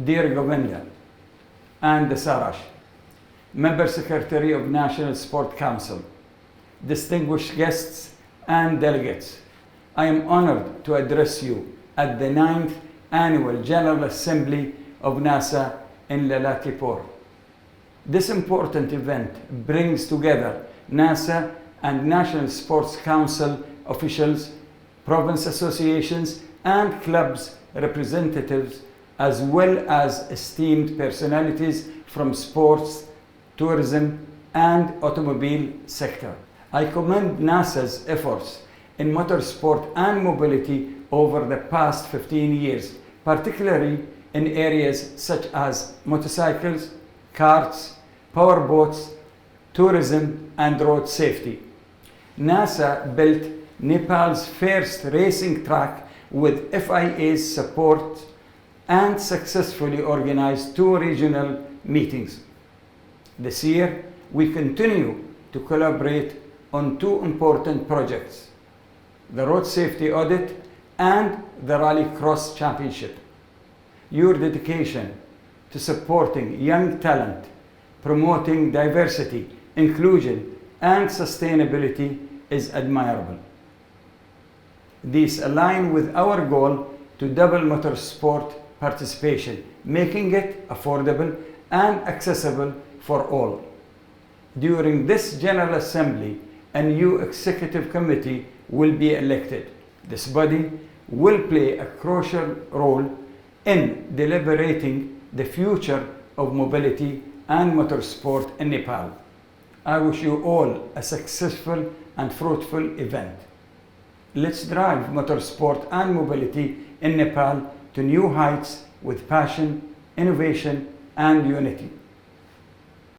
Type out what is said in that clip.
dear Govinda and Sarash, Member Secretary of National Sport Council, distinguished guests and delegates, I am honored to address you at the 9th Annual General Assembly of NASA in Nasanepal. This important event brings together NASA and National Sports Council officials, province associations and clubs representatives, as well as esteemed personalities from sports, tourism and automobile sector. I commend NASA's efforts in motorsport and mobility over the past 15 years, particularly in areas such as motorcycles, karts, powerboats, tourism and road safety. NASA built Nepal's first racing track with FIA's support and successfully organized 2 regional meetings. This year, we continue to collaborate on 2 important projects: the Road Safety Audit and the Rally Cross Championship. Your dedication to supporting young talent, promoting diversity, inclusion, and sustainability is admirable. These align with our goal to double motorsport participation, making it affordable and accessible for all. During this General Assembly, a new executive committee will be elected. This body will play a crucial role in deliberating the future of mobility and motorsport in Nepal. I wish you all a successful and fruitful event. Let's drive motorsport and mobility in Nepal to new heights with passion, innovation, and unity.